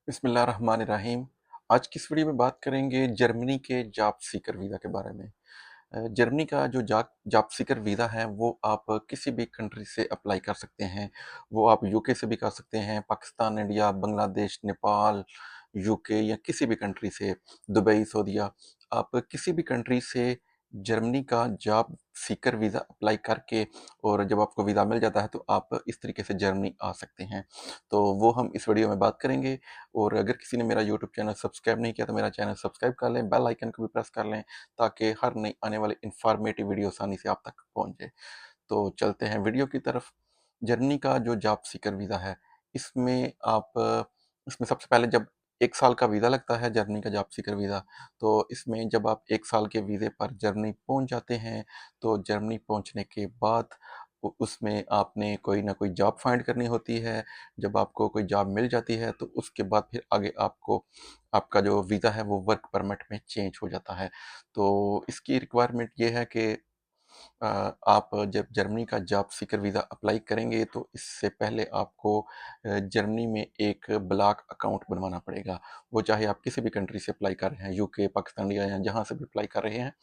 बिस्मिल्लाहिर्रहमानिर्रहीम। आज की इस वीडियो में बात करेंगे जर्मनी के जॉब सीकर वीज़ा के बारे में। जर्मनी का जो जॉब सीकर वीज़ा है वो आप किसी भी कंट्री से अप्लाई कर सकते हैं। वो आप यूके से भी कर सकते हैं, पाकिस्तान, इंडिया, बांग्लादेश, नेपाल, यूके या किसी भी कंट्री से, दुबई, सऊदीया, आप किसी भी कंट्री से जर्मनी का जॉब सीकर वीज़ा अप्लाई करके और जब आपको वीज़ा मिल जाता है तो आप इस तरीके से जर्मनी आ सकते हैं। तो वो हम इस वीडियो में बात करेंगे। और अगर किसी ने मेरा यूट्यूब चैनल सब्सक्राइब नहीं किया तो मेरा चैनल सब्सक्राइब कर लें, बेल आइकन को भी प्रेस कर लें ताकि हर नई आने वाली इन्फॉर्मेटिव वीडियो आसानी से आप तक पहुंच जाए। तो चलते हैं वीडियो की तरफ। जर्मनी का जो जॉब सीकर वीज़ा है, इसमें आप इसमें सबसे पहले जब 1 साल का वीज़ा लगता है जर्मनी का जॉब सीकर वीज़ा, तो इसमें जब आप 1 साल के वीज़े पर जर्मनी पहुंच जाते हैं, तो जर्मनी पहुंचने के बाद उसमें आपने कोई ना कोई जॉब फाइंड करनी होती है। जब आपको कोई जॉब मिल जाती है तो उसके बाद फिर आगे आपको आपका जो वीज़ा है वो वर्क परमिट में चेंज हो जाता है। तो इसकी रिक्वायरमेंट ये है कि अ, आप जब जर्मनी का जॉब सीकर वीज़ा अप्लाई करेंगे तो इससे पहले आपको जर्मनी में एक ब्लॉक अकाउंट बनवाना पड़ेगा। वो चाहे आप किसी भी कंट्री से अप्लाई कर रहे हैं, यूके, पाकिस्तान या जहाँ से भी अप्लाई कर रहे हैं,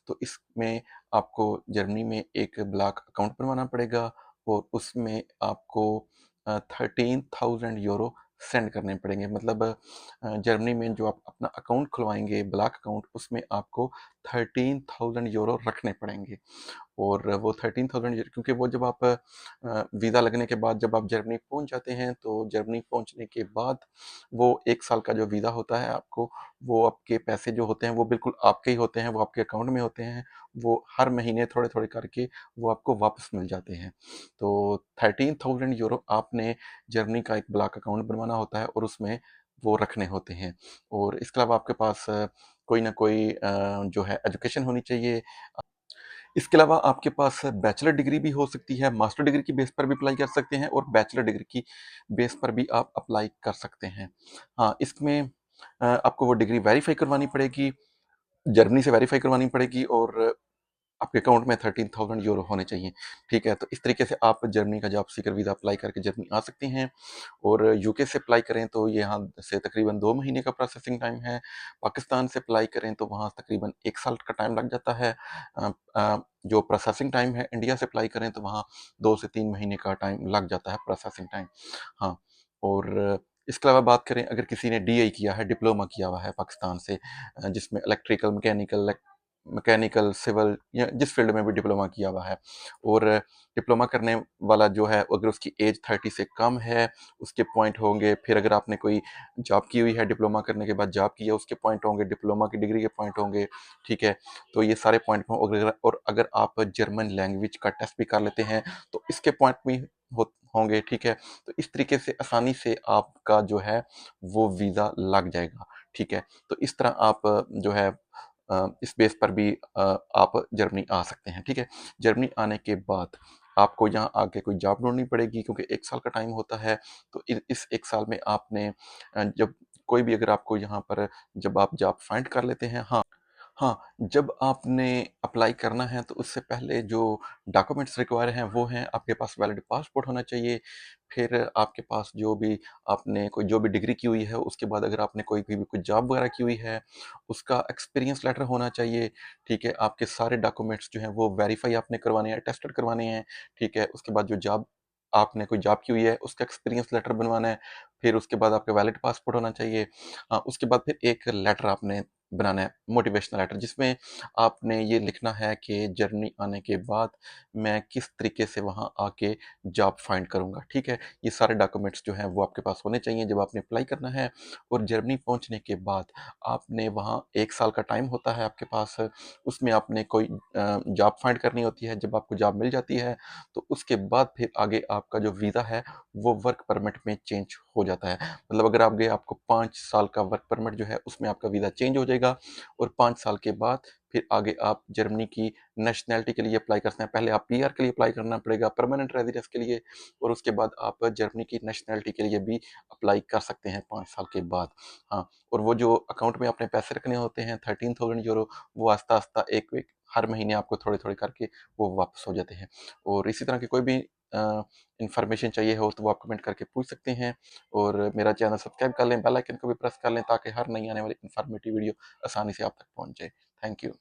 तो इसमें आपको जर्मनी में एक ब्लॉक अकाउंट बनवाना पड़ेगा और उसमें आपको 13,000 यूरो सेंड करने पड़ेंगे। मतलब जर्मनी में जो आप अपना अकाउंट खुलवाएंगे, ब्लॉक अकाउंट, उसमें आपको 13,000 यूरो रखने पड़ेंगे। और वो 13,000, क्योंकि वो जब आप वीज़ा लगने के बाद जब आप जर्मनी पहुंच जाते हैं तो जर्मनी पहुंचने के बाद वो 1 साल का जो वीज़ा होता है आपको, वो आपके पैसे जो होते हैं वो बिल्कुल आपके ही होते हैं, वो आपके अकाउंट में होते हैं। वो हर महीने थोड़े थोड़े करके वो आपको वापस मिल जाते हैं। तो 13,000 यूरो आपने जर्मनी का एक ब्लॉक अकाउंट बनवाना होता है और उसमें वो रखने होते हैं। और इसके अलावा आपके पास कोई ना कोई जो है एजुकेशन होनी चाहिए। इसके अलावा आपके पास बैचलर डिग्री भी हो सकती है, मास्टर डिग्री की बेस पर भी अप्लाई कर सकते हैं और बैचलर डिग्री की बेस पर भी आप अप्लाई कर सकते हैं। हाँ, इसमें आपको वो डिग्री वेरीफाई करवानी पड़ेगी, जर्मनी से वेरीफाई करवानी पड़ेगी और आपके अकाउंट में 13,000 यूरो होने चाहिए। ठीक है, तो इस तरीके से आप जर्मनी का जॉब सीकर वीज़ा अप्लाई करके जर्मनी आ सकते हैं। और यूके से अप्लाई करें तो यहाँ से तकरीबन 2 महीने का प्रोसेसिंग टाइम है। पाकिस्तान से अप्लाई करें तो वहाँ तकरीबन 1 साल का टाइम लग जाता है। जो प्रोसेसिंग टाइम है इंडिया से अप्लाई करें तो वहाँ 2 से 3 महीने का टाइम लग जाता है प्रोसेसिंग टाइम। हाँ, और इसके अलावा बात करें अगर किसी ने डीआई किया है, डिप्लोमा किया हुआ है पाकिस्तान से, जिसमें इलेक्ट्रिकल, मैकेनिकल, सिविल या जिस फील्ड में भी डिप्लोमा किया हुआ है, और डिप्लोमा करने वाला जो है अगर उसकी एज 30 से कम है, उसके पॉइंट होंगे। फिर अगर आपने कोई जॉब की हुई है, डिप्लोमा करने के बाद जॉब की है, उसके पॉइंट होंगे, डिप्लोमा की डिग्री के पॉइंट होंगे। ठीक है, तो ये सारे पॉइंट हों। और अगर आप जर्मन लैंग्वेज का टेस्ट भी कर लेते हैं तो इसके पॉइंट भी होंगे। ठीक है, तो इस तरीके से आसानी से आपका जो है वो वीज़ा लग जाएगा। ठीक है, तो इस तरह आप जो है इस बेस पर भी आप जर्मनी आ सकते हैं। ठीक है, जर्मनी आने के बाद आपको यहाँ आके कोई जॉब ढूंढनी पड़ेगी क्योंकि 1 साल का टाइम होता है। तो इस 1 साल में आपने जब कोई भी अगर आपको यहाँ पर जब आप जॉब फाइंड कर लेते हैं। हाँ, हाँ, जब आपने अप्लाई करना है तो उससे पहले जो डॉक्यूमेंट्स रिक्वायर हैं वो हैं, आपके पास वैलिड पासपोर्ट होना चाहिए। फिर आपके पास जो भी डिग्री की हुई है, उसके बाद अगर आपने कोई कोई जॉब वगैरह की हुई है, उसका एक्सपीरियंस लेटर होना चाहिए। ठीक है, आपके सारे डॉक्यूमेंट्स जो हैं वो वेरीफाई आपने करवाने हैं, टेस्टेड करवाने हैं। ठीक है, उसके बाद जो जॉब आपने कोई जॉब की हुई है उसका एक्सपीरियंस लेटर बनवाना है। फिर उसके बाद आपका वैलिड पासपोर्ट होना चाहिए। उसके बाद फिर एक लेटर आपने बनाना है, मोटिवेशनल लेटर, जिसमें आपने ये लिखना है कि जर्मनी आने के बाद मैं किस तरीके से वहाँ आके जॉब फाइंड करूँगा। ठीक है, ये सारे डॉक्यूमेंट्स जो हैं वो आपके पास होने चाहिए जब आपने अप्लाई करना है। और जर्मनी पहुँचने के बाद आपने वहाँ 1 साल का टाइम होता है आपके पास, उसमें आपने कोई जॉब फाइंड करनी होती है। जब आपको जॉब मिल जाती है तो उसके बाद फिर आगे आपका जो वीज़ा है वो वर्क परमिट में चेंज हो जाता है। मतलब अगर आप गए, आपको 5 साल का वर्क परमिट जो है उसमें आपका वीज़ा चेंज हो जाएगा। और 5 साल के बाद फिर आगे आप जर्मनी की नेशनैलिटी के लिए अप्लाई कर सकते हैं। पहले आप पीआर के लिए अप्लाई करना पड़ेगा, परमानेंट रेजिडेंस के लिए, और उसके बाद आप जर्मनी की नेशनैलिटी के लिए भी अप्लाई कर सकते हैं 5 साल के बाद। हाँ, और वो जो अकाउंट में आपने पैसे रखने होते हैं 13,000 यूरो, वो आस्ता आस्ता एक एक हर महीने आपको थोड़े थोड़े करके वो वापस हो जाते हैं। और इसी तरह के कोई भी इन्फॉर्मेशन चाहिए हो तो वो आप कमेंट करके पूछ सकते हैं, और मेरा चैनल सब्सक्राइब कर लें, बेल आइकन को भी प्रेस कर लें ताकि हर नई आने वाली इन्फॉर्मेटिव वीडियो आसानी से आप तक पहुंच जाए। Thank you.